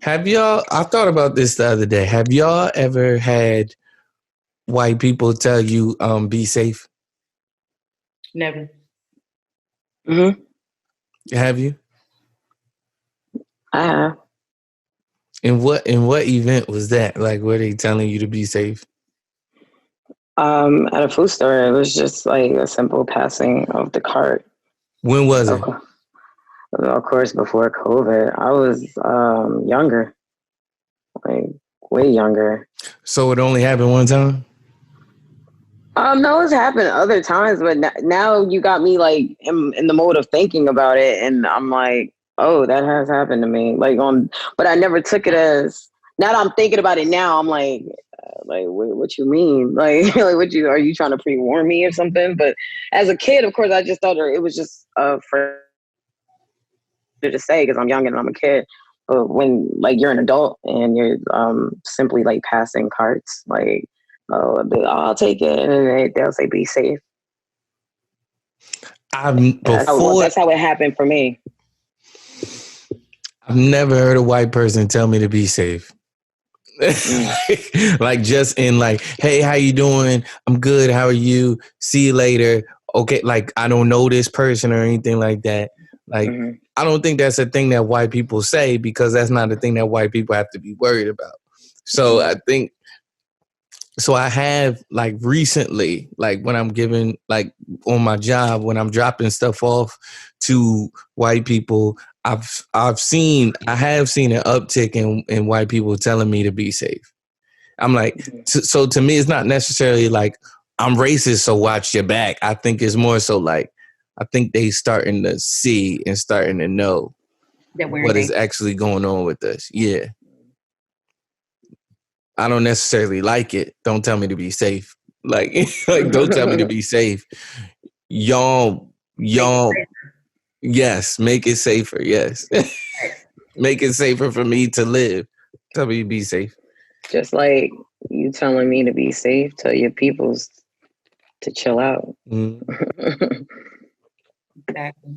Have y'all? I thought about this the other day. Have y'all ever had white people tell you, be safe? Never. Mm-hmm. Have you? I have. In what event was that? Like, were they telling you to be safe? At a food store, it was just like a simple passing of the cart. When was Of, it? of course, before COVID, I was younger, like way younger. So it only happened one time? No, it's happened other times, but now you got me like in the mode of thinking about it, and I'm like, oh, that has happened to me. But I never took it as. Now that I'm thinking about it now, I'm like, what you mean? Like, are you trying to pre-warn me or something? But as a kid, of course, I just thought it was just for to say because I'm young and I'm a kid. But when like you're an adult and you're simply like passing carts, like, oh, I'll take it, and then they'll say, "Be safe." That's how it happened for me. I've never heard a white person tell me to be safe. Like just in like, hey, how you doing? I'm good. How are you? See you later. Okay, like I don't know this person or anything like that. Like I don't think that's a thing that white people say because that's not a thing that white people have to be worried about. So I think so I have like recently, like when I'm giving like on my job, when I'm dropping stuff off to white people, I have seen an uptick in white people telling me to be safe. I'm like, so to me, it's not necessarily like I'm racist, so watch your back. I think it's more so like, I think they starting to see and starting to know that what is actually going on with us. Yeah. I don't necessarily like it. Don't tell me to be safe. Like don't tell me to be safe. Y'all, yes, make it safer. Yes. Make it safer for me to live. Tell me to be safe. Just like you telling me to be safe, tell your peoples to chill out. Exactly.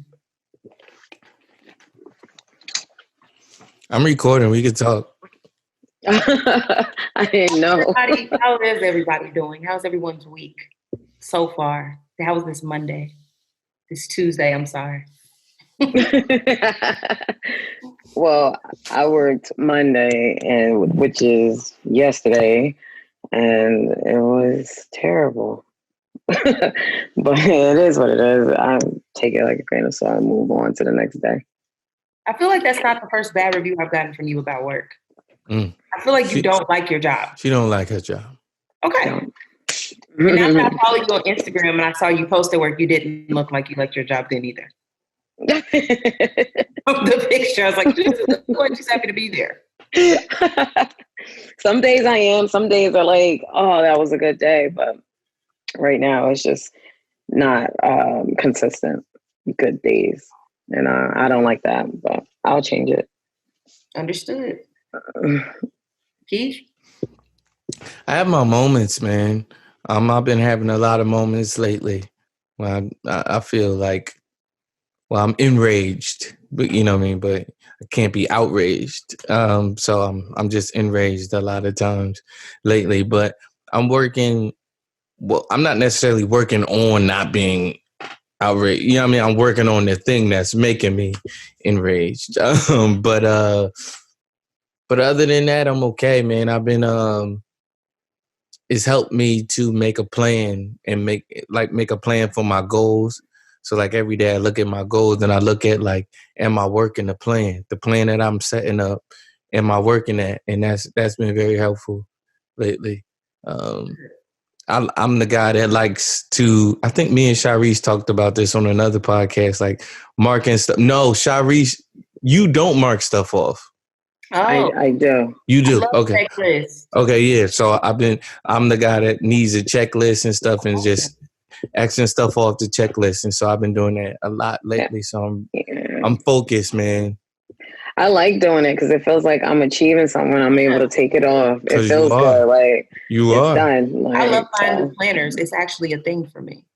I'm recording. We could talk. I didn't know. How is everybody doing? How's everyone's week so far? How was this Monday? This Tuesday, I'm sorry. Well, I worked Monday, which is yesterday, and it was terrible. But it is what it is. I take it like a grain of salt and move on to the next day. I feel like that's not the first bad review I've gotten from you about work. I feel like you don't like your job. She don't like her job. Okay. And after I followed you on Instagram and I saw you post at work, you didn't look like you liked your job then either. The picture, I was like, she's happy to be there. Some days I am. Some days are like, oh, that was a good day. But right now it's just not consistent good days. And I don't like that, but I'll change it. Understood. Keith? I have my moments, man. I've been having a lot of moments lately where I feel like, well, I'm enraged, but you know what I mean, but I can't be outraged. So I'm just enraged a lot of times lately, but I'm working. Well, I'm not necessarily working on not being outraged. You know what I mean? I'm working on the thing that's making me enraged. But other than that, I'm okay, man. I've been it's helped me to make a plan and make a plan for my goals. So like every day I look at my goals and I look at like, am I working the plan that I'm setting up? Am I working that? And that's been very helpful lately. I'm the guy that likes to, I think me and Sharice talked about this on another podcast, like marking stuff. No, Sharice, you don't mark stuff off. Oh, I do. You do. Okay. Okay. Yeah. So I'm the guy that needs a checklist and stuff and just Xing stuff off the checklist. And so I've been doing that a lot lately. So I'm focused, man. I like doing it because it feels like I'm achieving something. I'm able to take it off. It feels good. Like it's done. Like, I love finding planners. It's actually a thing for me.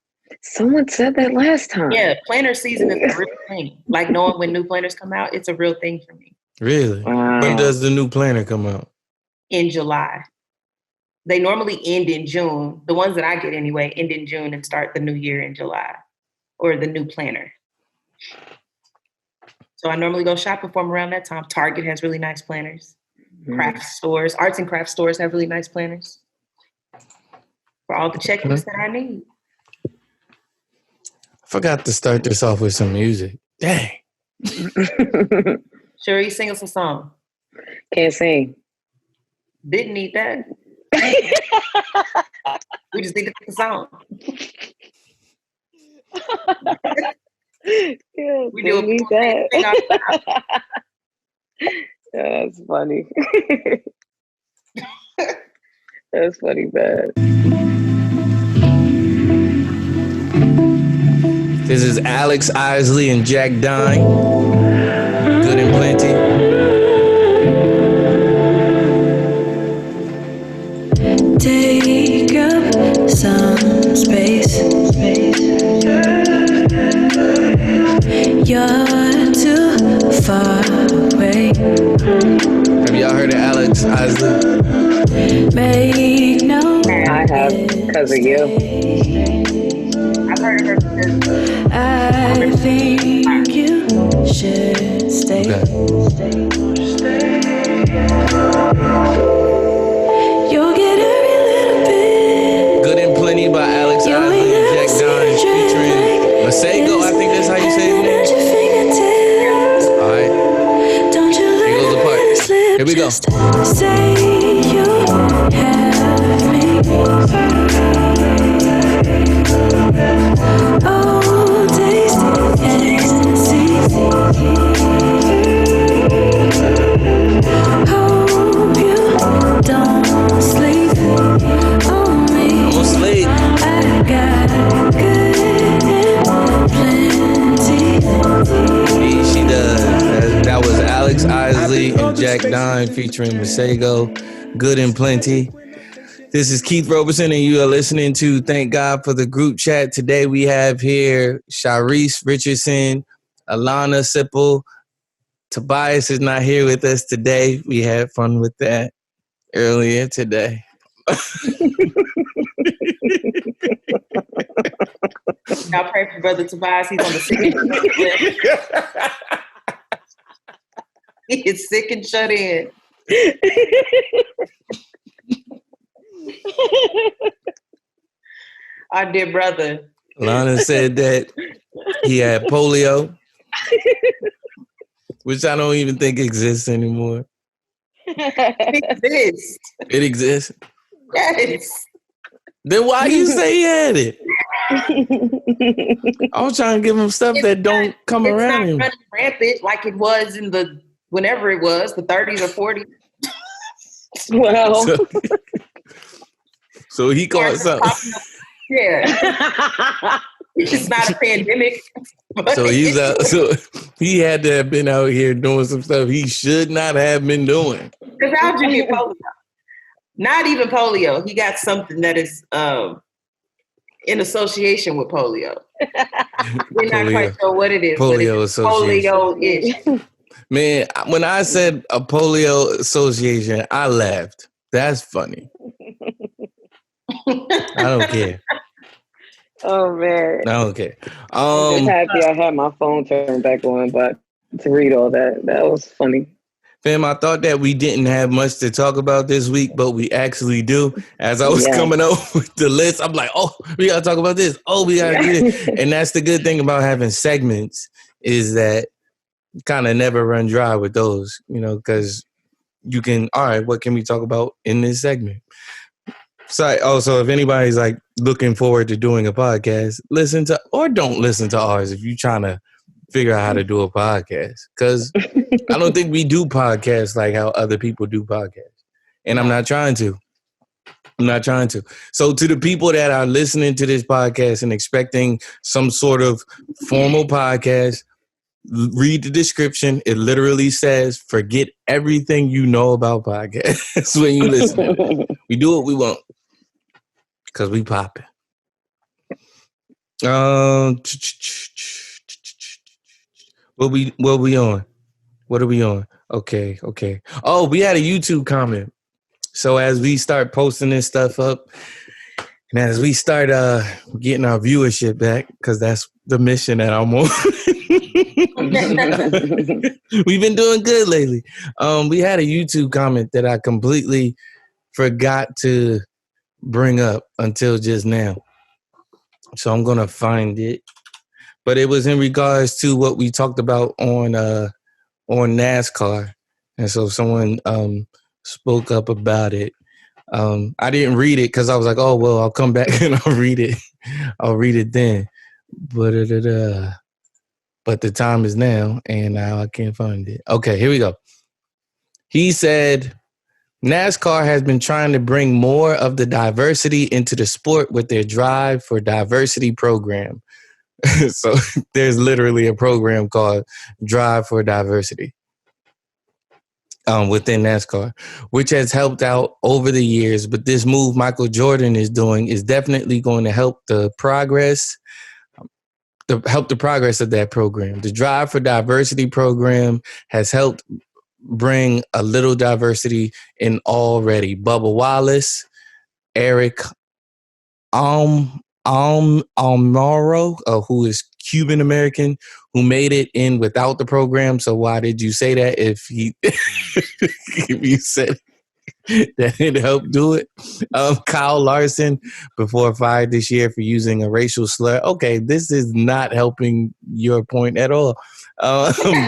Someone said that last time. Yeah, planner season is a real thing. Like knowing when new planners come out, it's a real thing for me. Really? When does the new planner come out? In July. They normally end in June. The ones that I get anyway end in June and start the new year in July, or the new planner. So I normally go shopping for them around that time. Target has really nice planners. Craft stores, arts and craft stores have really nice planners for all the checklists that I need. I forgot to start this off with some music. Dang. Sure, you sing us a song. Can't sing. Didn't need that. We just need to pick a song. Yeah, We do need that. That's funny. That's funny, bad. This is Alex Isley and Jack Dine. Good and Plenty. Take up some space. You're too far away. Have y'all heard of Alex Isley? Make no. I have, because of you. I've heard of her. I think you should stay. You'll get every little bit. Good and Plenty by Alex Isley and Jack Dine featuring Masego. I think that's how you say his name. All right. Here goes the part. Here we go. Say you have me. Oh, taste and see. Hope you don't sleep on me. Don't sleep. I got good and plenty. She does. That was Alex Isley and Jack Dine featuring Masego. Good and Plenty. This is Keith Robertson, and you are listening to Thank God for the Group Chat. Today we have here Sharice Richardson, Alana Sipple. Tobias is not here with us today. We had fun with that earlier today. Y'all pray for Brother Tobias. He's on the sick. He is sick and shut in. Our dear brother. Lana said that he had polio, which I don't even think exists anymore. It exists. It exists. Yes. Then why you say he had it? I was trying to give him stuff that don't come around him. It's not running rampant like it was in the, whenever it was, the 30s or 40s. Well. So he caught something. Yeah. It's not a pandemic. So he had to have been out here doing some stuff he should not have been doing. Because how'd you get polio? Not even polio. He got something that is in association with polio. We're not quite sure what it is. Polio association. Polio-ish. Man, when I said a polio association, I laughed. That's funny. I don't care. Oh man. I don't care. I'm just happy I had my phone turned back on, but to read all that was funny. Fam, I thought that we didn't have much to talk about this week, but we actually do. As I was coming up with the list, I'm like, oh, we got to talk about this. Oh, we got to do this. And that's the good thing about having segments is that you kind of never run dry with those, you know, because you can, all right, what can we talk about in this segment? So also, if anybody's like looking forward to doing a podcast, listen to, or don't listen to ours if you're trying to figure out how to do a podcast. Because I don't think we do podcasts like how other people do podcasts. And I'm not trying to. So to the people that are listening to this podcast and expecting some sort of formal podcast, read the description. It literally says, forget everything you know about podcasts when you listen. We do what we want. Because we popping. What we on? What are we on? Okay. Oh, we had a YouTube comment. So as we start posting this stuff up, and as we start getting our viewership back, because that's the mission that I'm on. We've been doing good lately. We had a YouTube comment that I completely forgot to bring up until just now. So I'm gonna find it. But it was in regards to what we talked about on NASCAR. And so someone spoke up about it. I didn't read it because I was like, oh well, I'll come back and I'll read it. I'll read it then. But the time is now, and now I can't find it. Okay, here we go. He said, NASCAR has been trying to bring more of the diversity into the sport with their Drive for Diversity program. So there's literally a program called Drive for Diversity within NASCAR, which has helped out over the years. But this move Michael Jordan is doing is definitely going to help the progress of that program. The Drive for Diversity program has helped bring a little diversity in already. Bubba Wallace, Eric Almaro, who is Cuban American, who made it in without the program. So why did you say that if you said that it helped do it? Kyle Larson, before fired this year for using a racial slur. Okay, this is not helping your point at all.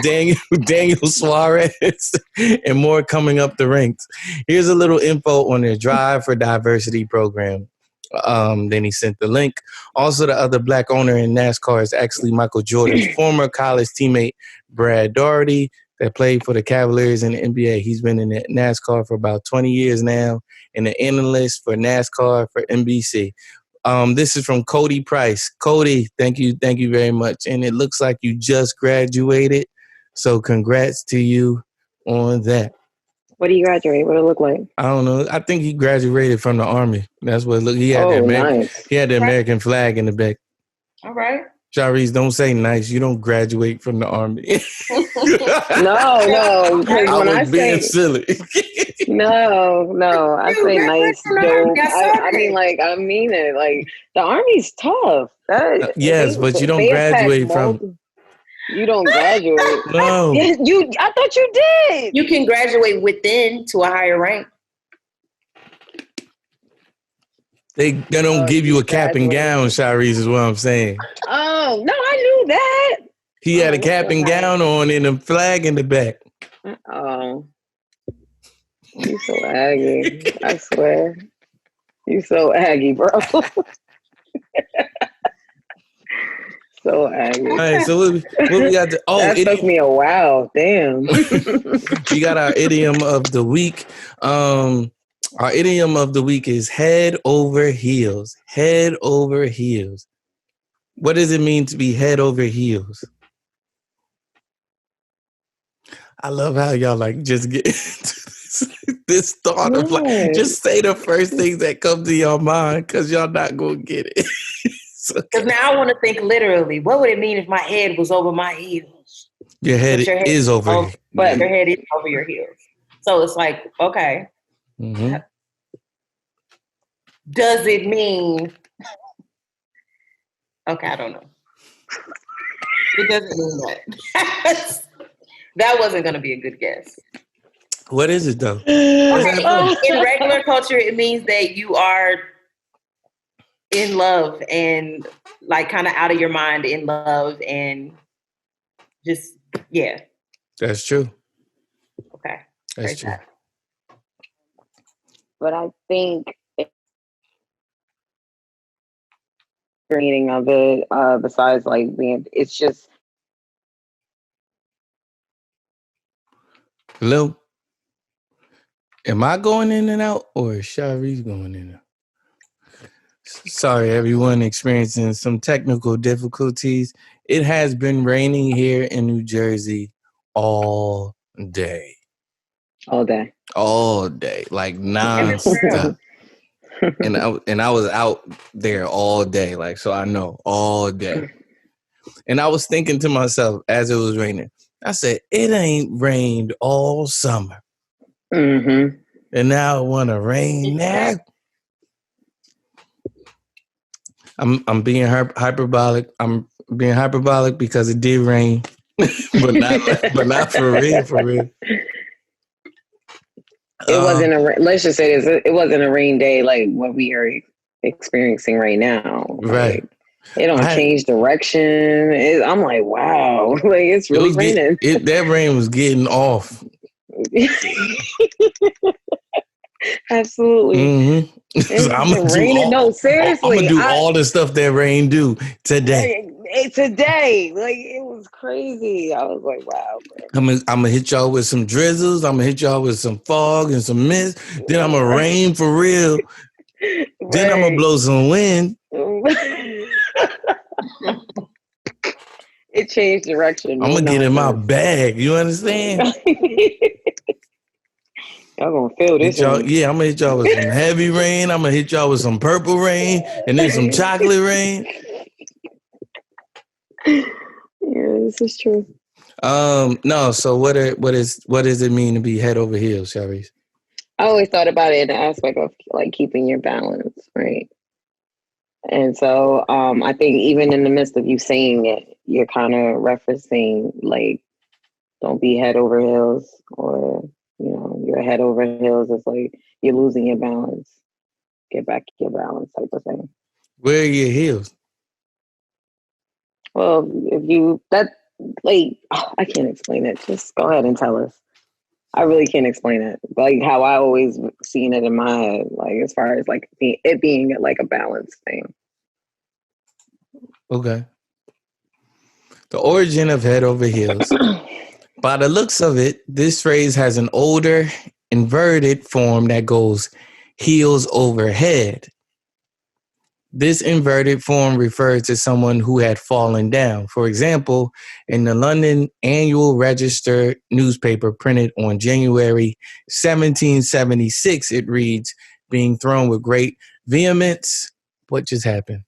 Daniel Suarez, and more coming up the ranks. Here's a little info on their Drive for Diversity program. Then he sent the link. Also, the other black owner in NASCAR is actually Michael Jordan's former college teammate, Brad Daugherty, that played for the Cavaliers in the NBA. He's been in NASCAR for about 20 years now, and an analyst for NASCAR for NBC. This is from Cody Price. Cody, thank you very much. And it looks like you just graduated, so congrats to you on that. What do you graduate? What do it look like? I don't know. I think he graduated from the Army. That's what it looked. He had nice. He had the American flag in the back. All right. Charisse, don't say nice. You don't graduate from the Army. No. Because when I being say silly. No. I say nice. Dope. I mean it. Like the Army's tough. Yes, but you don't graduate from. You don't graduate. No. I thought you did. You can graduate within to a higher rank. They don't give you a cap and gown, Charisse, is what I'm saying. Oh, no, I knew that. He had a cap and gown on and a flag in the back. Oh. You so aggy. I swear. You so aggy, bro. So aggy. All right, so what we got to... Oh, that took me a while. Damn. We got our idiom of the week. Our idiom of the week is head over heels. Head over heels. What does it mean to be head over heels? I love how y'all like just get this thought of like, just say the first things that come to your mind because y'all not going to get it. Because now I want to think literally. What would it mean if my head was over my heels? Your head is over. But your head is over your heels. So it's like, okay. Mm-hmm. Does it mean... Okay, I don't know. It doesn't mean that. That wasn't going to be a good guess. What is it, though? In regular culture, it means that you are in love and like kind of out of your mind in love and just, yeah. That's true. Okay. That's true. But I think meaning of it, besides like being, it's just. Hello? Am I going in and out or is Sharice going in and out? Sorry, everyone experiencing some technical difficulties. It has been raining here in New Jersey all day. All day. All day. Like nonstop. And I was out there all day. Like, so I know all day. And I was thinking to myself as it was raining, I said, it ain't rained all summer. Mm-hmm. And now it want to rain now. I'm being hyperbolic. I'm being hyperbolic because it did rain, but not for real. For real. It wasn't let's just say this. It wasn't a rain day like what we are experiencing right now. Right. Like, it don't change direction. I'm like, wow, like it's really raining. That rain was getting off. Absolutely. Mm-hmm. So I'm gonna do all the stuff that rain do today. Today, like it was crazy. I was like, wow. Bro. I'm gonna hit y'all with some drizzles. I'm gonna hit y'all with some fog and some mist. Then I'm gonna rain for real. Right. Then I'm gonna blow some wind. It changed direction. I'm gonna get in my bag. You understand? Y'all gonna feel this. I'm gonna hit y'all with some heavy rain. I'm gonna hit y'all with some purple rain and then some chocolate rain. Yeah, this is true. No. So what does it mean to be head over heels, Charisse? I always thought about it in the aspect of like keeping your balance, right? And so I think even in the midst of you saying it, you're kind of referencing like, don't be head over heels, or you're head over heels. It's like you're losing your balance. Get back your balance, type of thing. Where are your heels? Well, I can't explain it. Just go ahead and tell us. I really can't explain it. Like how I always seen it in my head, like as far as like it being like a balance thing. Okay. The origin of head over heels. By the looks of it, this phrase has an older, inverted form that goes heels over head. This inverted form refers to someone who had fallen down. For example, in the London Annual Register newspaper printed on January 1776, it reads, being thrown with great vehemence. What just happened?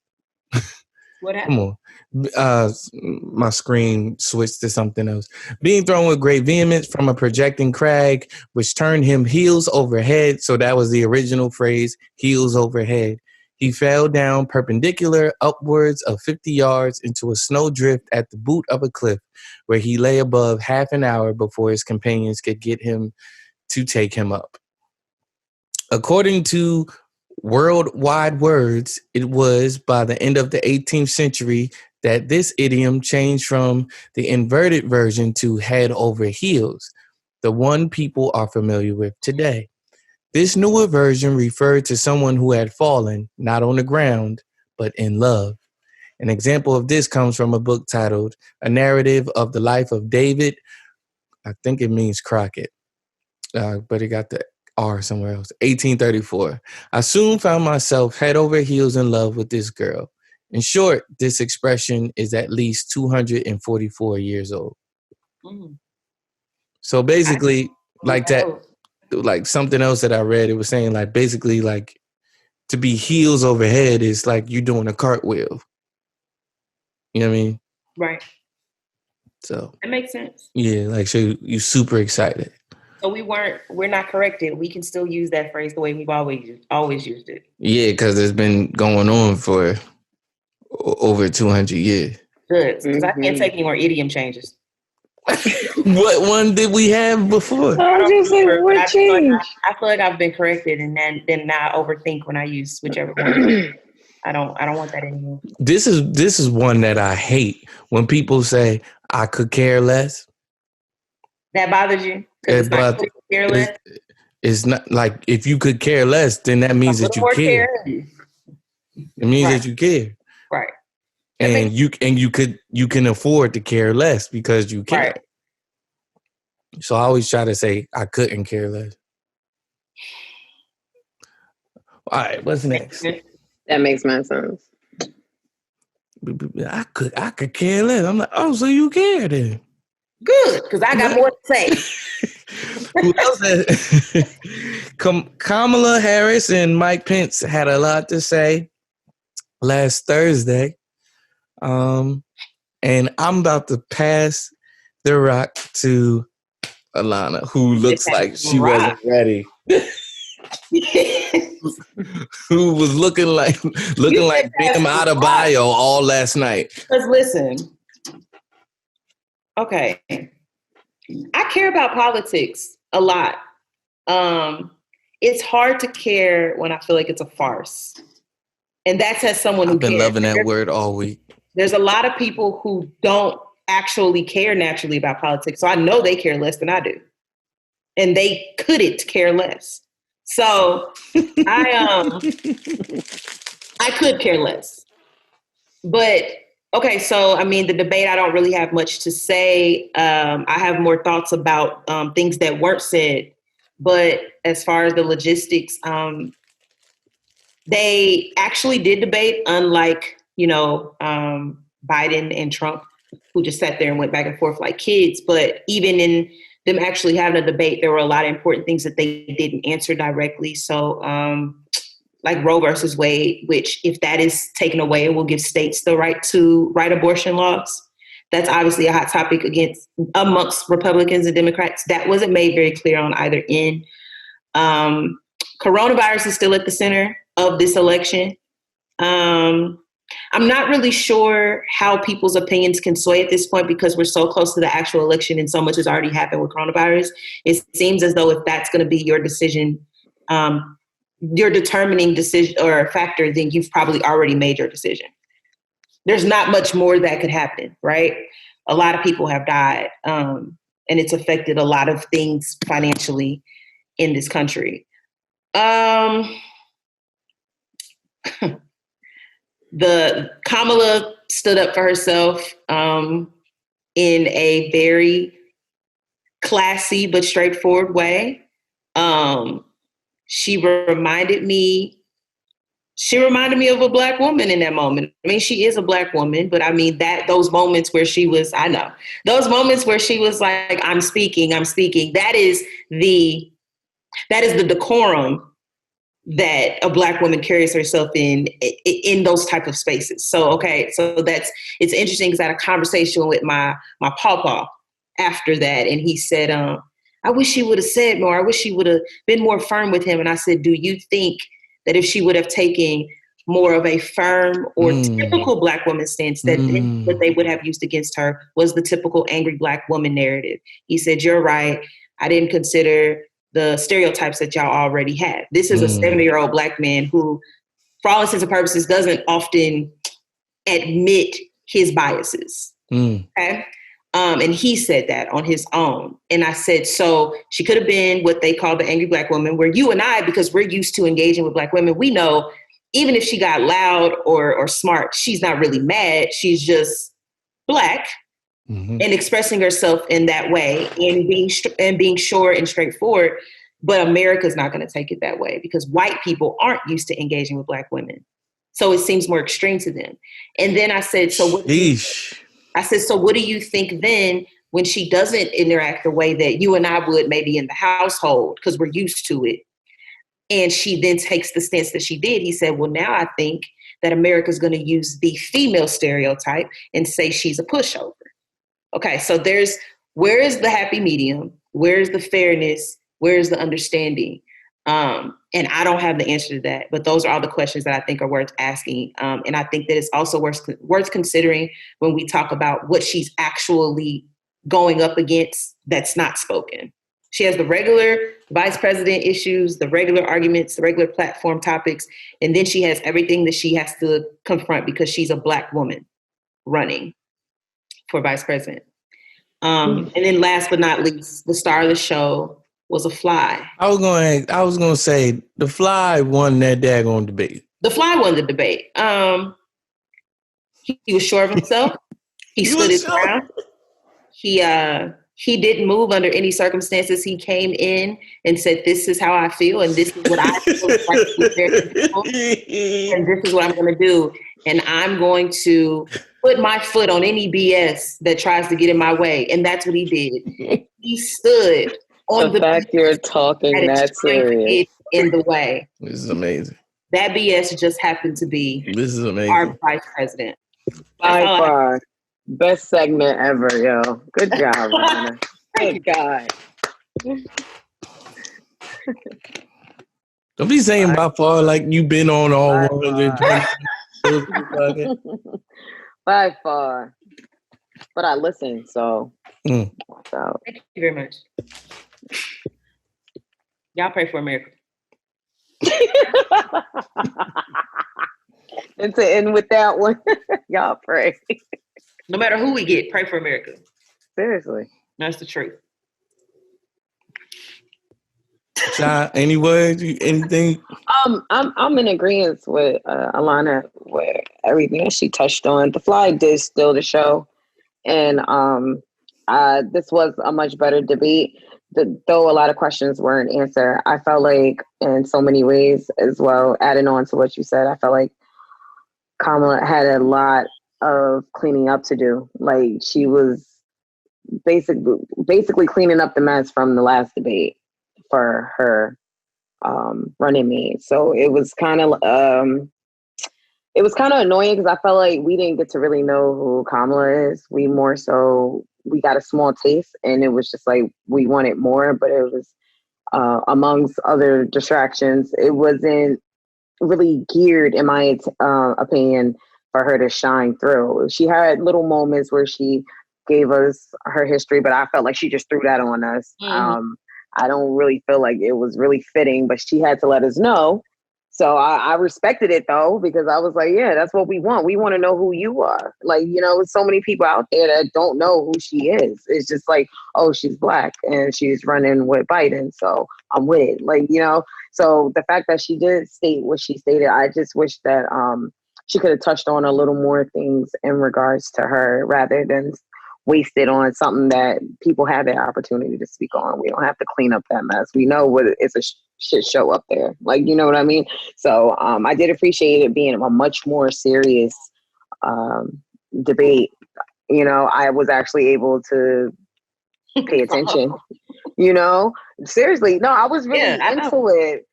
What happened? Come on. My screen switched to something else. Being thrown with great vehemence from a projecting crag, which turned him heels over head. So that was the original phrase, heels over head. He fell down perpendicular upwards of 50 yards into a snowdrift at the boot of a cliff, where he lay above half an hour before his companions could get him to take him up. According to Worldwide Words, it was by the end of the 18th century that this idiom changed from the inverted version to head over heels, the one people are familiar with today. This newer version referred to someone who had fallen, not on the ground, but in love. An example of this comes from a book titled A Narrative of the Life of David. I think it means Crockett, but it got the R somewhere else. 1834. I soon found myself head over heels in love with this girl. In short, this expression is at least 244 years old. Mm. So basically, like that. Like something else that I read, it was saying like basically like to be heels over head is like you doing a cartwheel. You know what I mean? Right. So that makes sense. Yeah, like so you super excited. So we're not corrected. We can still use that phrase the way we've always used it. Yeah, because it's been going on for over 200 years. Good, because I can't take any more idiom changes. What one did we have before? I was just like, what change? I feel like I've been corrected, and then now I overthink when I use whichever one. I don't want that anymore. This is one that I hate when people say I could care less. That bothers you? It's not could care less. It's not like if you could care less, then that means that you care. It means that you care. Right. And you can afford to care less because you care. Right. So I always try to say I couldn't care less. All right, what's next? That makes my sense. I could care less. I'm like, oh, so you care then? Good, because I got more to say. Who else? Kamala Harris and Mike Pence had a lot to say last Thursday. And I'm about to pass the rock to Alana, who looks like she wasn't ready. Who was looking like Bam Adebayo all last night. Because listen, okay, I care about politics a lot. It's hard to care when I feel like it's a farce. And that's as someone who I've been cares. loving that word all week. There's a lot of people who don't actually care naturally about politics. So I know they care less than I do. And they couldn't care less. So I could care less. But okay, so I mean the debate, I don't really have much to say. I have more thoughts about things that weren't said. But as far as the logistics, they actually did debate, unlike, Biden and Trump, who just sat there and went back and forth like kids. But even in them actually having a debate, there were a lot of important things that they didn't answer directly. So like Roe versus Wade, which if that is taken away, it will give states the right to write abortion laws. That's obviously a hot topic amongst Republicans and Democrats. That wasn't made very clear on either end. Coronavirus is still at the center of this election. I'm not really sure how people's opinions can sway at this point because we're so close to the actual election and so much has already happened with coronavirus. It seems as though if that's going to be your decision, your determining decision or factor, then you've probably already made your decision. There's not much more that could happen, right? A lot of people have died, and it's affected a lot of things financially in this country. The Kamala stood up for herself in a very classy but straightforward way. She reminded me of a Black woman in that moment. I mean, she is a Black woman, but I mean those moments where she was like, I'm speaking. That is the decorum that a Black woman carries herself in those type of spaces. So, it's interesting because I had a conversation with my pawpaw after that. And he said, I wish she would have said more. I wish she would have been more firm with him. And I said, do you think that if she would have taken more of a firm or typical Black woman stance, that what they would have used against her was the typical angry Black woman narrative? He said, you're right. I didn't consider the stereotypes that y'all already have. This is a 70-year-old Black man who, for all intents and purposes, doesn't often admit his biases. Okay? And he said that on his own. And I said, so she could have been what they call the angry Black woman, where you and I, because we're used to engaging with Black women, we know even if she got loud or smart, she's not really mad. She's just Black. And expressing herself in that way and being short and straightforward. But America's not going to take it that way because white people aren't used to engaging with Black women. So it seems more extreme to them. And then I said, so what do you think then when she doesn't interact the way that you and I would maybe in the household because we're used to it? And she then takes the stance that she did. He said, well, now I think that America's going to use the female stereotype and say she's a pushover. Okay, so where is the happy medium? Where is the fairness? Where is the understanding? And I don't have the answer to that, but those are all the questions that I think are worth asking. And I think that it's also worth considering when we talk about what she's actually going up against that's not spoken. She has the regular vice president issues, the regular arguments, the regular platform topics, and then she has everything that she has to confront because she's a Black woman running for vice president. And then last but not least, the star of the show was a fly. I was going to say the fly won that daggone debate. The fly won the debate. He was sure of himself. He stood his ground. He didn't move under any circumstances. He came in and said, this is how I feel, and this is what I feel like and this is what I'm going to do. And I'm going to put my foot on any BS that tries to get in my way. And that's what he did. He stood on the fact you're talking that serious in the way. This is amazing. That BS just happened to be this is amazing. Our vice president. By far. Best segment ever, yo. Good job, Rhonda. Good God. Don't be saying by far like you've been on all 120 episodes. By far. But I listen, so. Thank you very much. Y'all pray for America. And to end with that one, y'all pray. No matter who we get, pray for America. Seriously. That's the truth. Shy, any words? Anything? I'm in agreement with Alana with everything that she touched on. The Fly did steal the show, and this was a much better debate. Though a lot of questions weren't answered, I felt like in so many ways as well. Adding on to what you said, I felt like Kamala had a lot of cleaning up to do. Like she was basically cleaning up the mess from the last debate for her running mate. So it was kind of annoying because I felt like we didn't get to really know who Kamala is. We got a small taste, and it was just like we wanted more, but it was amongst other distractions. It wasn't really geared, in my opinion, for her to shine through. She had little moments where she gave us her history, but I felt like she just threw that on us. Mm-hmm. I don't really feel like it was really fitting, but she had to let us know. So I respected it though, because I was like, yeah, that's what we want. We want to know who you are. Like, so many people out there that don't know who she is. It's just like, oh, she's Black and she's running with Biden. So I'm with it. Like, so the fact that she did state what she stated, I just wish that she could have touched on a little more things in regards to her rather than wasted on something that people have the opportunity to speak on. We don't have to clean up that mess. We know what it's a shit show up there. Like, you know what I mean? So I did appreciate it being a much more serious debate. I was actually able to pay attention, seriously. No, I was really into it,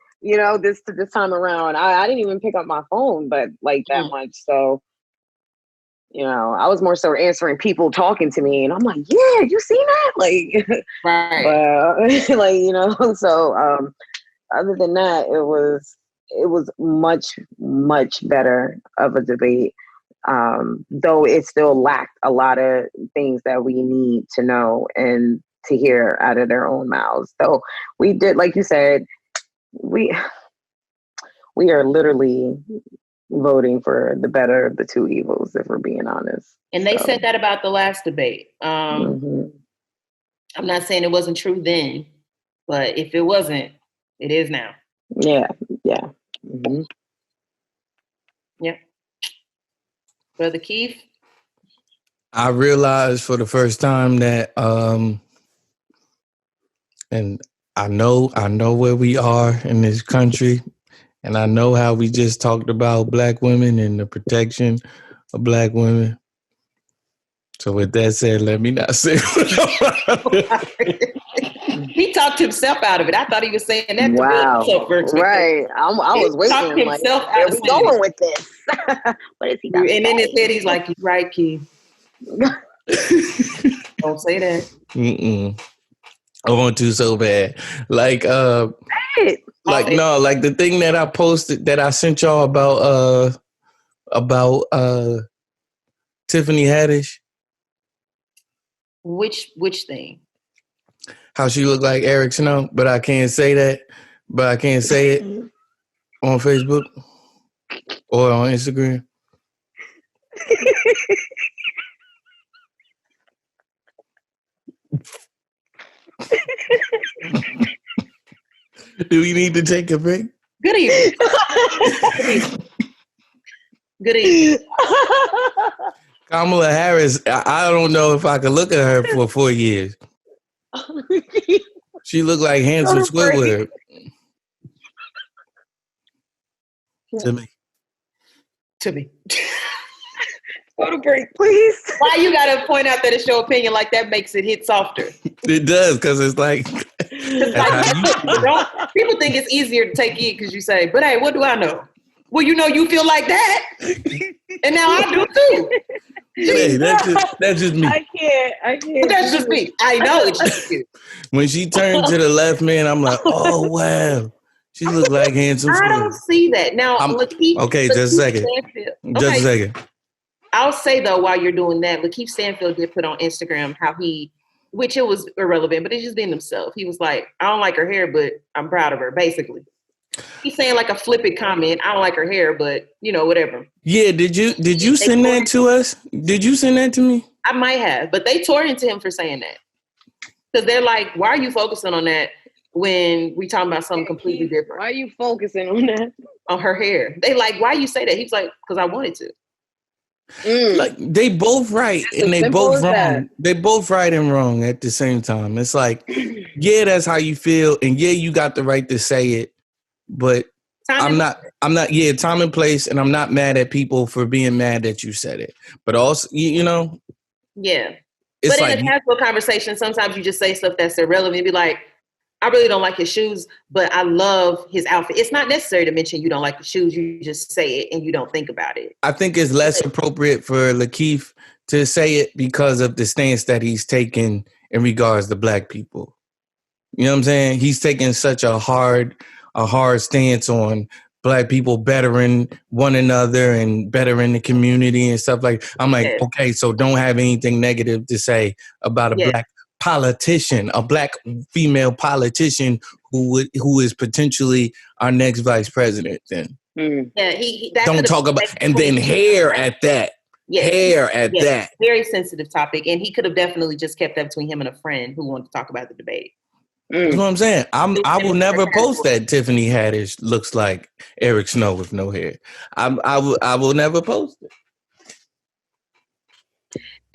this time around. I didn't even pick up my phone, but like that much. So, I was more so answering people talking to me, and I'm like, yeah, you seen that? Like, right. But, so other than that, it was much, much better of a debate. Though it still lacked a lot of things that we need to know and to hear out of their own mouths. So we did, like you said, we are literally voting for the better of the two evils, if we're being honest. And they said that about the last debate. I'm not saying it wasn't true then, but if it wasn't, it is now. Yeah. Mm-hmm. Yep. Brother Keith? I realized for the first time that, and I know where we are in this country. And I know how we just talked about Black women and the protection of Black women. So with that said, let me not say He talked himself out of it. I thought he was saying that. Wow. Right. I was waiting. Talked himself out. Where we going with this? What is he got? And in his head, he's like, "You're right, Keith. Don't say that." I want to so bad. Like, no, like the thing that I posted that I sent y'all about Tiffany Haddish. Which thing? How she looked like Eric Snow, but I can't say that. But I can't say it on Facebook or on Instagram. Do we need to take a break? Good evening. Good evening. Kamala Harris, I don't know if I could look at her for 4 years. She looked like Hansel Squidward. To me. Go to break, please. Why you gotta point out that it's your opinion like that makes it hit softer? It does, because it's like people think it's easier to take in because you say, but hey, what do I know? Well, you feel like that. And now I do too. Hey, that's just me. I can't. But that's just me. I know it's just you. When she turned to the left, man, I'm like, oh wow, she looked like handsome. I don't see that now. Okay, just a second. Just a second. I'll say though, while you're doing that, Lakeith Stanfield did put on Instagram how which it was irrelevant, but he's just being himself. He was like, I don't like her hair, but I'm proud of her, basically. He's saying like a flippant comment. I don't like her hair, but whatever. Yeah, did you send that to us? Did you send that to me? I might have, but they tore into him for saying that. Because they're like, why are you focusing on that when we talking about something completely different? Why are you focusing on that? On her hair. They like, why you say that? He was like, because I wanted to. Like they both right and they both wrong. They both right and wrong at the same time. It's like, yeah, that's how you feel, and yeah, you got the right to say it, but I'm not. Yeah, time and place, and I'm not mad at people for being mad that you said it. But also, yeah. It's but like, in a casual conversation, sometimes you just say stuff that's irrelevant. Be like, I really don't like his shoes, but I love his outfit. It's not necessary to mention you don't like the shoes. You just say it and you don't think about it. I think it's less appropriate for Lakeith to say it because of the stance that he's taken in regards to black people. You know what I'm saying? He's taking such a hard stance on black people bettering one another and bettering the community and stuff like. I'm like, okay, so don't have anything negative to say about a black politician, a black female politician who is potentially our next vice president. Then don't talk about, and then hair at that. That very sensitive topic, and he could have definitely just kept that between him and a friend who wanted to talk about the debate. That's what I'm saying. I will never post that Tiffany Haddish looks like Eric Snow with no hair. I will never post it.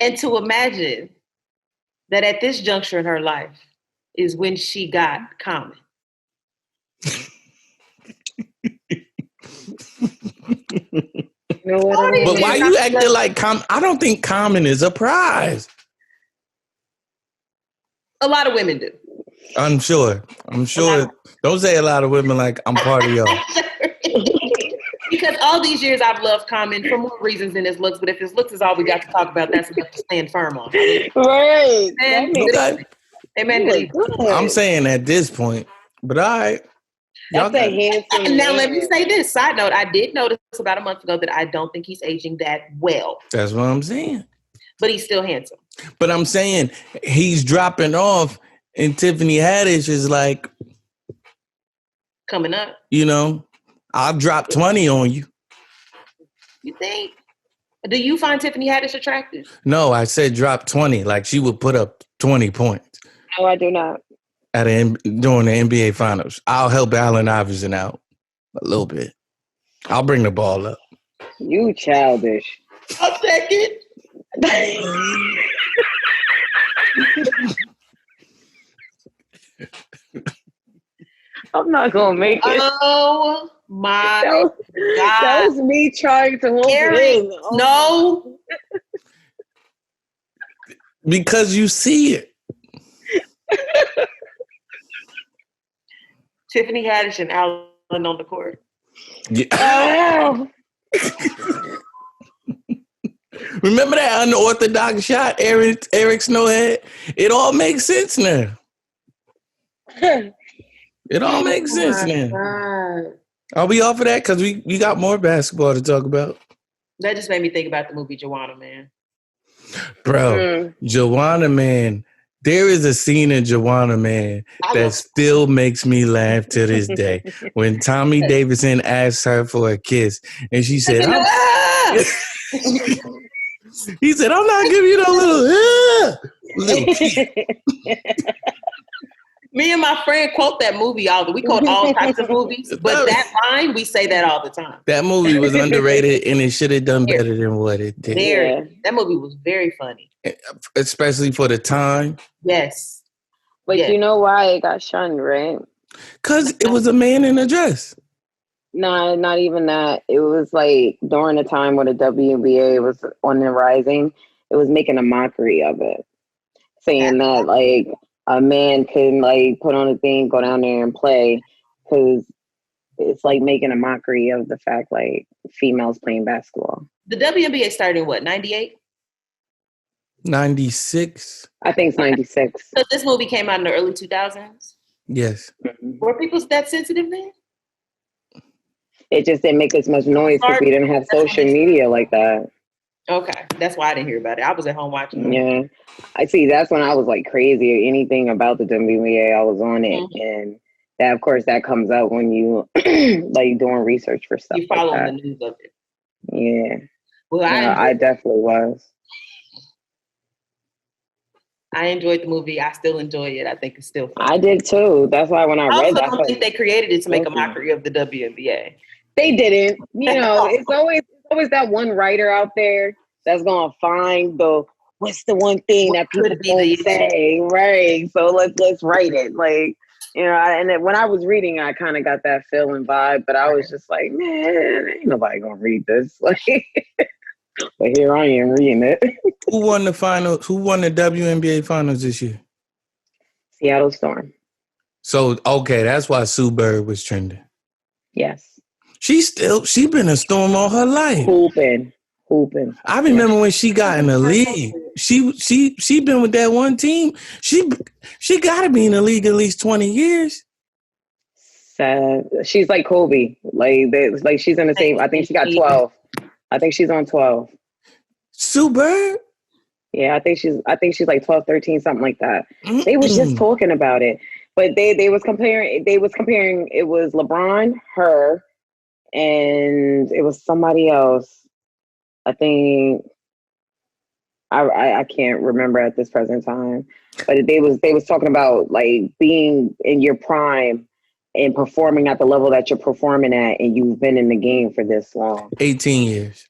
And to imagine that at this juncture in her life is when she got Common. But why you acting like Common? I don't think Common is a prize. A lot of women do. I'm sure. Don't say a lot of women like I'm part of y'all. Because all these years I've loved Common for more reasons than his looks, but if his looks is all we got to talk about, that's enough to stand firm on. Right. I'm saying at this point, but all right. That's a handsome now let me say this. Side note, I did notice about a month ago that I don't think he's aging that well. That's what I'm saying. But he's still handsome. But I'm saying he's dropping off and Tiffany Haddish is like coming up. I'll drop 20 on you. You think? Do you find Tiffany Haddish attractive? No, I said drop 20. Like she would put up 20 points. No, I do not. During the NBA Finals. I'll help Allen Iverson out a little bit. I'll bring the ball up. You childish. I'll take it. I'm not gonna make it. Oh my God! That was me trying to hold it in. No, because you see it. Tiffany Haddish and Allen on the court. Yeah. Oh. Remember that unorthodox shot Eric Snow had? It all makes sense now. It all makes sense now. God. Are we off of that? Because we got more basketball to talk about. That just made me think about the movie Joanna Man. Bro, Joanna Man. There is a scene in Joanna Man that still makes me laugh to this day. When Tommy Davidson asked her for a kiss, and she said, he said, I'm not giving you no little kiss. Me and my friend quote that movie we quote all types of movies, but that line, we say that all the time. That movie was underrated, and it should have done better than what it did. That movie was very funny. Especially for the time. Yes. But you know why it got shunned, right? Because it was a man in a dress. No, not even that. It was like during the time when the WNBA was on the rising, it was making a mockery of it. Saying that like a man can like put on a thing, go down there and play, because it's like making a mockery of the fact like females playing basketball. The WNBA started in what, 98? 96. I think it's 96. So this movie came out in the early 2000s. Yes. Were people that sensitive then? It just didn't make as much noise because we didn't have social media like that. Okay, that's why I didn't hear about it. I was at home watching it. Yeah, I see. That's when I was like crazy. Anything about the WNBA, I was on it, and that, of course, that comes out when you like doing research for stuff. You follow like the news of it. Yeah. Well, I definitely was. I enjoyed the movie. I still enjoy it. I think it's still fun. I did too. That's why when I read that, I don't think they created it to make a mockery of the WNBA. They didn't. You know, it's always that one writer out there that's gonna find what's the one thing that people won't say, right? So let's write it. Like, you know, and then when I was reading, I kind of got that feeling vibe, but I was just like, man, ain't nobody gonna read this. Like, but here I am reading it. Who won the finals? Who won the WNBA finals this year? Seattle Storm. So okay, that's why Sue Bird was trending. Yes. She been a Storm all her life. Hooping. I remember when she got in the league. She been with that one team. She got to be in the league at least 20 years. She's like Kobe. Like she's in the same. I think she got 12. I think she's on 12. Sue Bird? Yeah, I think she's like 12, 13, something like that. They was just talking about it. But they was comparing it was LeBron, her, and it was somebody else. I think I can't remember at this present time. But they was talking about like being in your prime and performing at the level that you're performing at, and you've been in the game for this long. 18 years.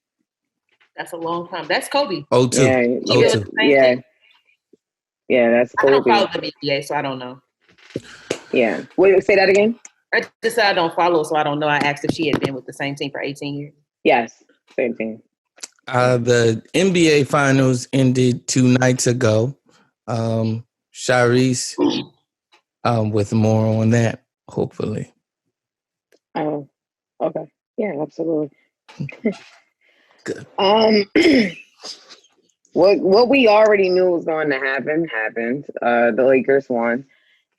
That's a long time. That's Kobe. 02. Yeah. Yeah, that's Kobe. I don't follow the NBA, so I don't know. Yeah. Wait, say that again? I just said I don't follow, so I don't know. I asked if she had been with the same team for 18 years. Yes, same team. The NBA finals ended 2 nights ago. Sharice, with more on that, hopefully. Oh, okay. Yeah, absolutely. Good. What we already knew was going to happen happened. The Lakers won.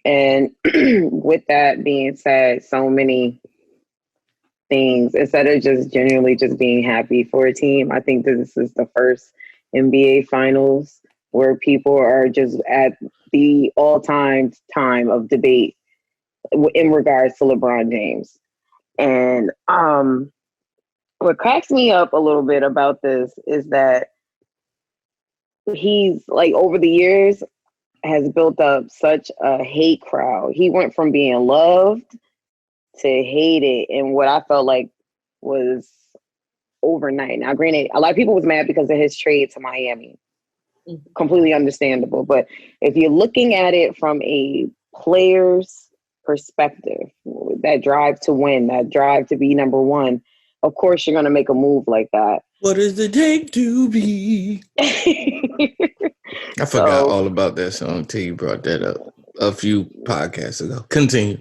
And with that being said, so many things, instead of just genuinely just being happy for a team, I think this is the first NBA finals where people are just at the all-time time of debate in regards to LeBron James. And what cracks me up a little bit about this is that he's like over the years has built up such a hate crowd. He went from being loved to hated in what I felt like was overnight. Now, granted, a lot of people was mad because of his trade to Miami. Completely understandable. But if you're looking at it from a player's perspective, that drive to win, that drive to be number one, of course you're going to make a move like that. What does it take to be? I forgot all about that song until you brought that up a few podcasts ago. Continue.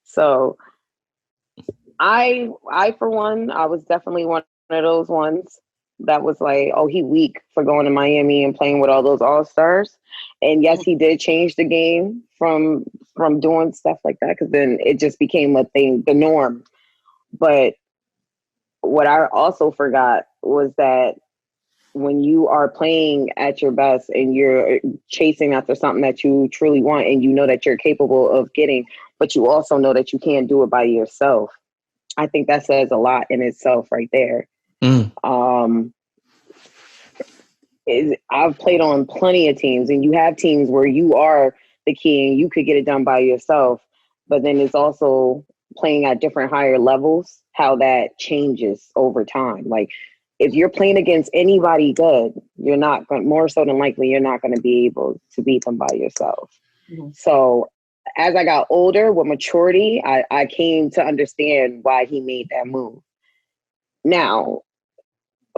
So I for one, I was definitely one of those ones that was like, oh, he weak for going to Miami and playing with all those all-stars. And yes, he did change the game from doing stuff like that, because then it just became a thing, the norm. But what I also forgot was that when you are playing at your best and you're chasing after something that you truly want and you know that you're capable of getting, but you also know that you can't do it by yourself, I think that says a lot in itself right there. I've played on plenty of teams, and you have teams where you are the key and you could get it done by yourself, but then it's also playing at different higher levels, how that changes over time. Like if you're playing against anybody good, you're not going, more so than likely, you're not going to be able to beat them by yourself. Mm-hmm. So as I got older with maturity, I came to understand why he made that move. Now,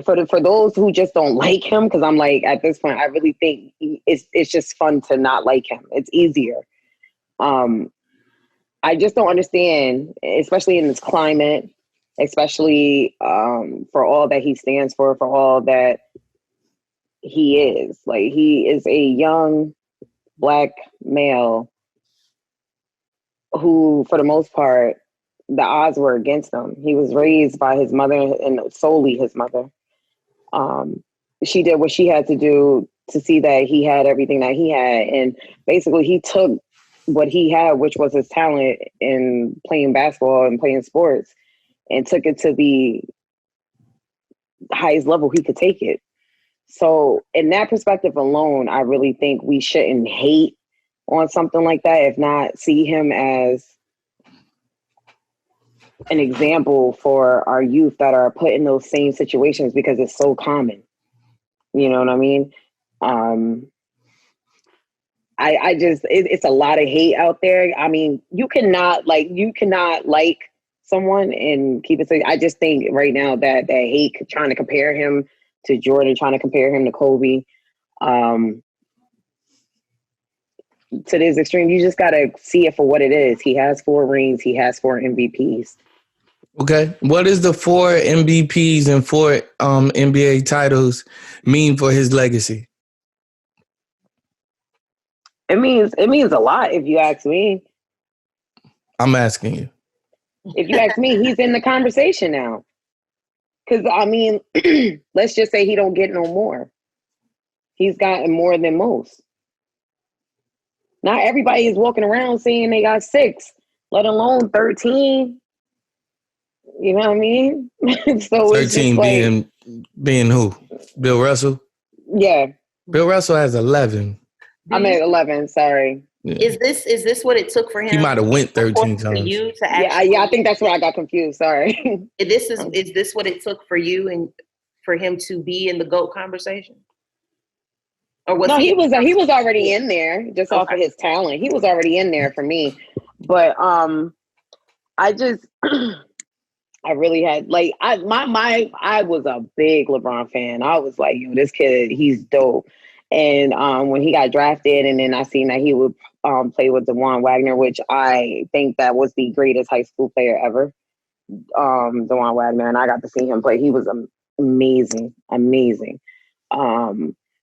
for those who just don't like him, because I'm like, at this point, I really think it's just fun to not like him. It's easier. I just don't understand, especially in this climate, especially for all that he stands for all that he is. Like, he is a young Black male who, for the most part, the odds were against him. He was raised by his mother and solely his mother. She did what she had to do to see that he had everything that he had. And basically he took what he had, which was his talent in playing basketball and playing sports, and took it to the highest level he could take it. So in that perspective alone, I really think we shouldn't hate on something like that, if not see him as an example for our youth that are put in those same situations, because it's so common. You know what I mean? I just, it's a lot of hate out there. I mean, you cannot like someone and keep it safe. I just think right now that hate, trying to compare him to Jordan, trying to compare him to Kobe, to this extreme, you just got to see it for what it is. He has 4 rings. He has 4 MVPs. Okay. What does the 4 MVPs and 4 NBA titles mean for his legacy? It means a lot, if you ask me. I'm asking you. If you ask me, he's in the conversation now. Because, I mean, let's just say he don't get no more. He's gotten more than most. Not everybody is walking around saying they got 6, let alone 13. You know what I mean? So 13 being who? Bill Russell? Yeah. Bill Russell has 11. I'm at 11, sorry. Yeah. Is this what it took for him? He might have went 13 for times. you to actually, Yeah, I think that's where I got confused. Sorry. Is this what it took for you and for him to be in the GOAT conversation? Or was he was already in there just off of his talent. He was already in there for me. But I just I really had like I was a big LeBron fan. I was like, yo, this kid, he's dope. And when he got drafted, and then I seen that he would play with DeJuan Wagner, which I think that was the greatest high school player ever, DeJuan Wagner, and I got to see him play. He was amazing.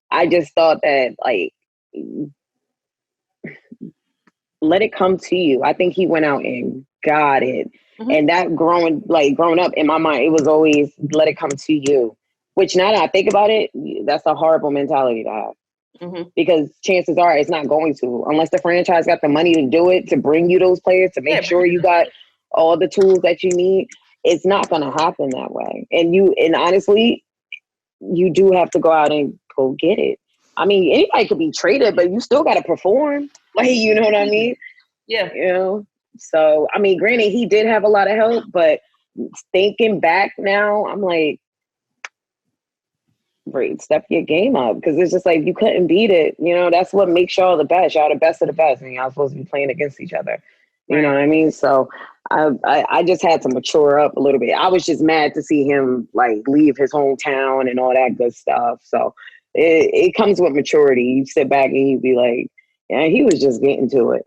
I just thought that, like, let it come to you. I think he went out and got it. Mm-hmm. And that growing up in my mind, it was always let it come to you. Which now that I think about it, that's a horrible mentality to have. Mm-hmm. Because chances are it's not going to, unless the franchise got the money to do it, to bring you those players, to make sure you got all the tools that you need. It's not going to happen that way. And honestly, you do have to go out and go get it. I mean, anybody could be traded, but you still got to perform. Like, you know what I mean? Yeah. You know? So, I mean, granted, he did have a lot of help, but thinking back now, I'm like, great, step your game up, because it's just like you couldn't beat it. You know, that's what makes y'all the best. Y'all the best of the best, and y'all supposed to be playing against each other. You know what I mean? So I just had to mature up a little bit. I was just mad to see him like leave his hometown and all that good stuff. So it comes with maturity. You sit back and you be like, yeah, he was just getting to it.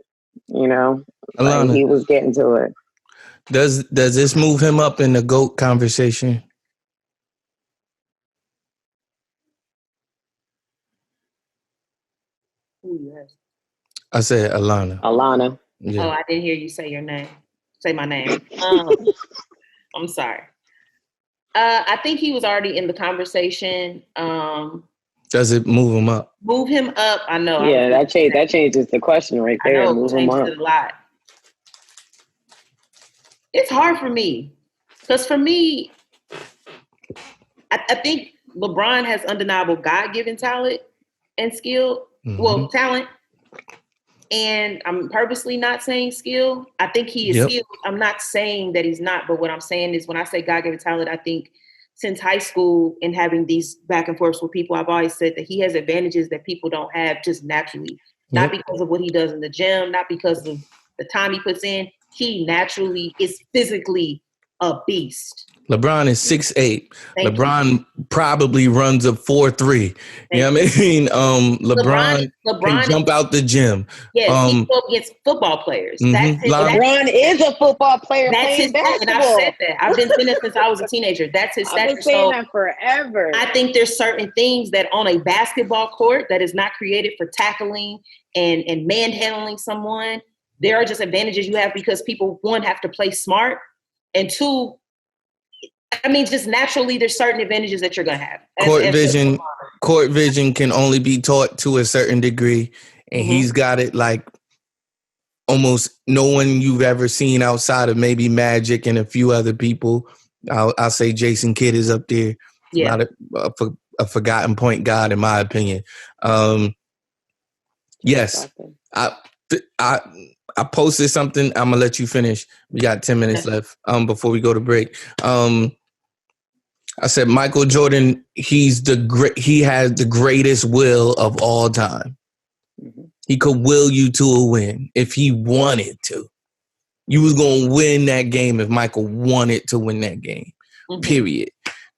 You know, like, he was getting to it. Does this move him up in the GOAT conversation? Yes. I said Alana. Yeah. Oh, I didn't hear you say your name. Say my name. I'm sorry. I think he was already in the conversation. Does it move him up? Move him up. I know. Yeah, that changes the question right there. I know, move him up. It a lot. It's hard for me, because for me, I think LeBron has undeniable God-given talent and skill. Mm-hmm. Well, talent. And I'm purposely not saying skill. I think he is skilled. I'm not saying that he's not, but what I'm saying is when I say God-given talent, I think since high school and having these back and forths with people, I've always said that he has advantages that people don't have just naturally. Not because of what he does in the gym, not because of the time he puts in. He naturally is physically a beast. LeBron is 6'8". Thank LeBron probably runs a 4'3". You know what I mean? LeBron can jump out the gym. Yes, he go against football players. Mhm. LeBron is a football player playing basketball. And I've said that. I've been saying it since I was a teenager. That's his stature. I've been saying that forever. I think there's certain things that on a basketball court that is not created for tackling and manhandling someone. There are just advantages you have because people, one, have to play smart, and two, I mean, just naturally, there's certain advantages that you're going to have. Court vision can only be taught to a certain degree, and he's got it like almost no one you've ever seen outside of maybe Magic and a few other people. I'll say Jason Kidd is up there. Yeah. Not a forgotten point guard, in my opinion. Yes, I posted something. I'm gonna let you finish. We got 10 minutes left before we go to break. I said Michael Jordan. He has the greatest will of all time. He could will you to a win if he wanted to. You was gonna win that game if Michael wanted to win that game. Period.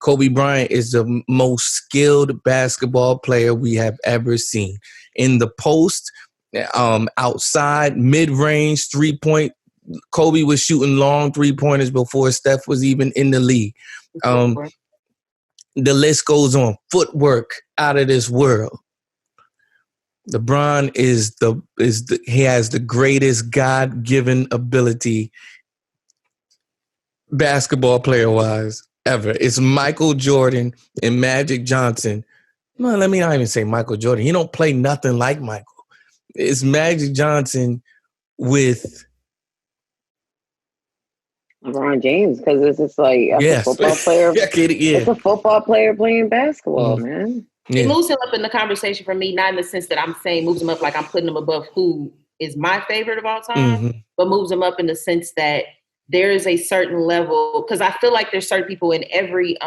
Kobe Bryant is the most skilled basketball player we have ever seen. In the post, outside, mid-range, 3-point. Kobe was shooting long 3-pointers before Steph was even in the league. The list goes on. Footwork out of this world. LeBron he has the greatest God-given ability, basketball player-wise, ever. It's Michael Jordan and Magic Johnson. Well, let me not even say Michael Jordan. He don't play nothing like Michael. It's Magic Johnson with LeBron James, because it's just like a football player. It's a football player playing basketball, man. It moves him up in the conversation for me, not in the sense that I'm saying moves him up like I'm putting him above who is my favorite of all time, but moves him up in the sense that there is a certain level, because I feel like there's certain people in every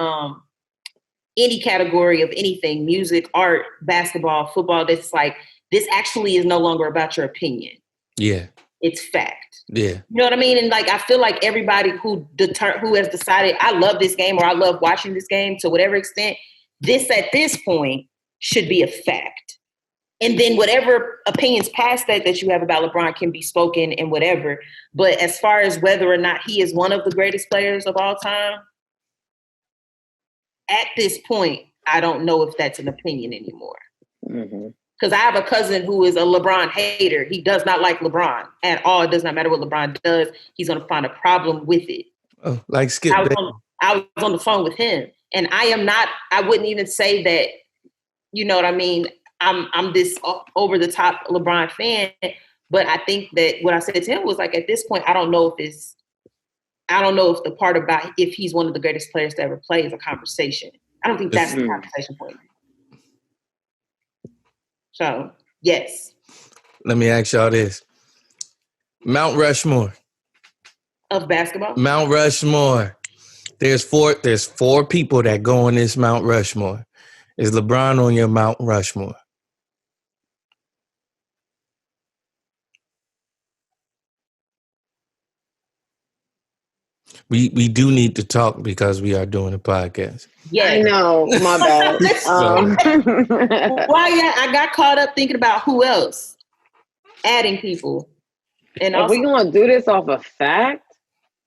any category of anything, music, art, basketball, football, that's like, this actually is no longer about your opinion. Yeah. It's fact. Yeah. You know what I mean? And like, I feel like everybody who has decided, I love this game or I love watching this game to whatever extent, this at this point should be a fact. And then whatever opinions past that you have about LeBron can be spoken and whatever. But as far as whether or not he is one of the greatest players of all time, at this point, I don't know if that's an opinion anymore. Because I have a cousin who is a LeBron hater. He does not like LeBron at all. It does not matter what LeBron does. He's going to find a problem with it. Oh, like Skip. I was on the phone with him. And I wouldn't even say that, you know what I mean? I'm this over the top LeBron fan. But I think that what I said to him was like, at this point, I don't know if the part about if he's one of the greatest players to ever play is a conversation. I don't think that's the conversation point. So, yes. Let me ask y'all this. Mount Rushmore. Of basketball? Mount Rushmore. There's four people that go on this Mount Rushmore. Is LeBron on your Mount Rushmore? We do need to talk because we are doing a podcast. Yeah, I know. My bad. I got caught up thinking about who else adding people. And are we going to do this off of fact?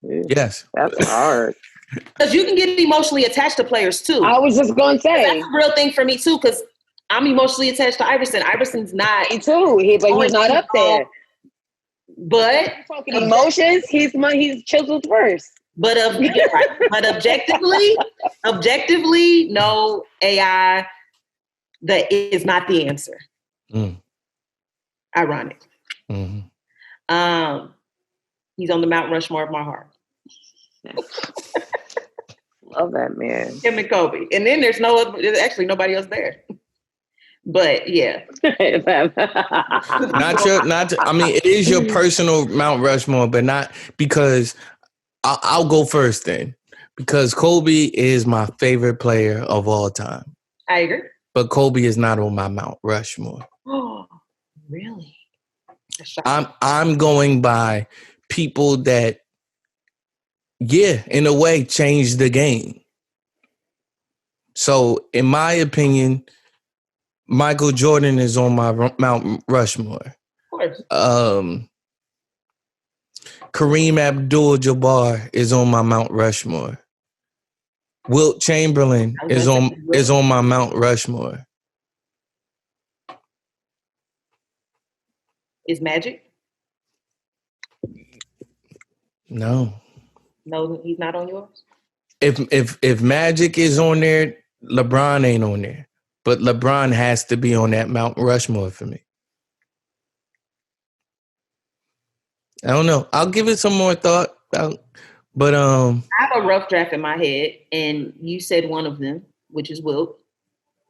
Yes, that's hard. Because you can get emotionally attached to players too. I was just going to say that's a real thing for me too. Because I'm emotionally attached to Iverson. Iverson's not. Me too. But he's not up there. But emotions, he's chiseled first. But objectively, no, AI, that is not the answer. Ironic. He's on the Mount Rushmore of my heart. Love that man. Him and Kobe. And then there's actually nobody else there. But yeah. I mean, it is your personal Mount Rushmore, but not because I'll go first then. Because Kobe is my favorite player of all time. I agree. But Kobe is not on my Mount Rushmore. Oh, really? I'm going by people that yeah, in a way, changed the game. So, in my opinion, Michael Jordan is on my Mount Rushmore. Of course. Kareem Abdul-Jabbar is on my Mount Rushmore. Wilt Chamberlain is on my Mount Rushmore. Is Magic? No. No, he's not on yours? If Magic is on there, LeBron ain't on there. But LeBron has to be on that Mount Rushmore for me. I don't know. I'll give it some more thought. But I have a rough draft in my head, and you said one of them, which is Wilt.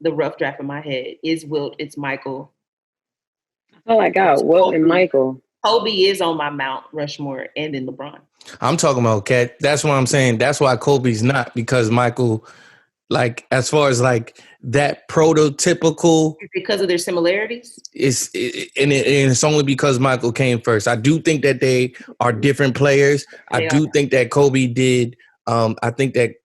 The rough draft in my head is Wilt. It's Michael. Oh, I got Wilt and Michael. Kobe is on my Mount Rushmore, and then LeBron. I'm talking about Cat. That's what I'm saying. That's why Kobe's not, because Michael, like, as far as like that prototypical, because of their similarities. It's only because Michael came first. I do think that they are different players. I do think that Kobe did. I think that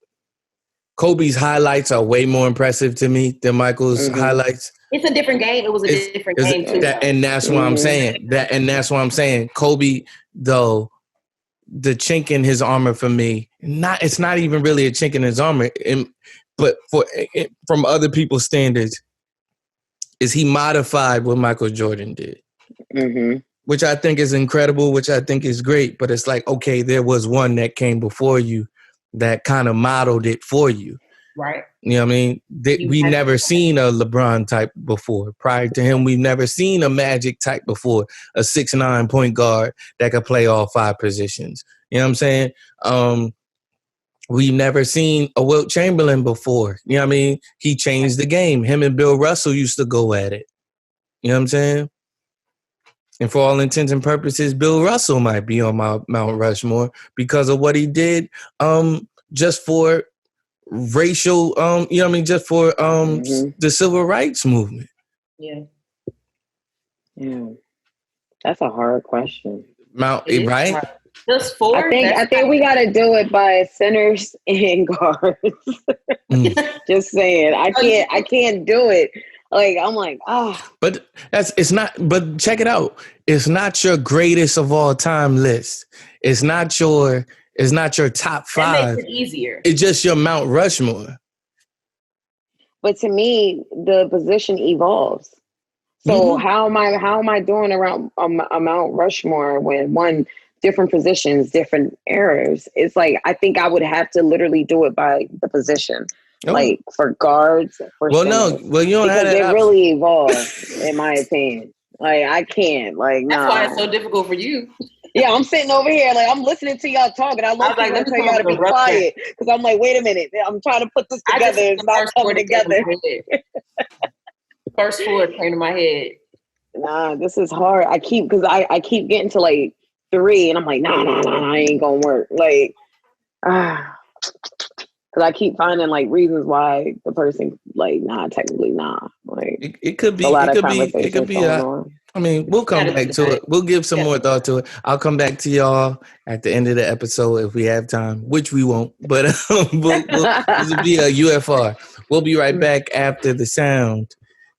Kobe's highlights are way more impressive to me than Michael's highlights. It's a different game. It was a different game too. And that's what I'm saying. That's what I'm saying. Kobe, though, the chink in his armor for me, it's not even really a chink in his armor, but from other people's standards, is he modified what Michael Jordan did, which I think is incredible, which I think is great. But it's like, okay, there was one that came before you that kind of modeled it for you. Right. You know what I mean? We never seen a LeBron type before. Prior to him, we've never seen a Magic type before. A 6'9" point guard that could play all 5 positions. You know what I'm saying? We've never seen a Wilt Chamberlain before. You know what I mean? He changed the game. Him and Bill Russell used to go at it. You know what I'm saying? And for all intents and purposes, Bill Russell might be on my Mount Rushmore because of what he did just for racial, you know what I mean? Just for the civil rights movement. Yeah. Yeah. That's a hard question. Right? Hard. Just 4? I think we got to do it by centers and guards. Just saying. I can't do it. Like, I'm like, But it's not, but check it out. It's not your greatest of all time list. It's not your top 5. That makes it easier. It's just your Mount Rushmore. But to me, the position evolves. So how am I doing around a Mount Rushmore when one different positions, different eras? It's like, I think I would have to literally do it by the position. Like for guards, for you don't have that. It really evolves, in my opinion. Like I can't. Like that's why it's so difficult for you. Yeah, I'm sitting over here, like I'm listening to y'all talking. I love like, tell y'all to be quiet because I'm like, wait a minute, I'm trying to put this together. It's not coming together. First 4 came to my head. Nah, this is hard. I keep getting to like 3, and I'm like, nah, I ain't gonna work. Like, because I keep finding like reasons why the person like, nah, technically nah. Like it could be. It could be. I mean, we'll come back to it. We'll give some more thought to it. I'll come back to y'all at the end of the episode if we have time, which we won't. But this will be a UFR. We'll be right back after the sound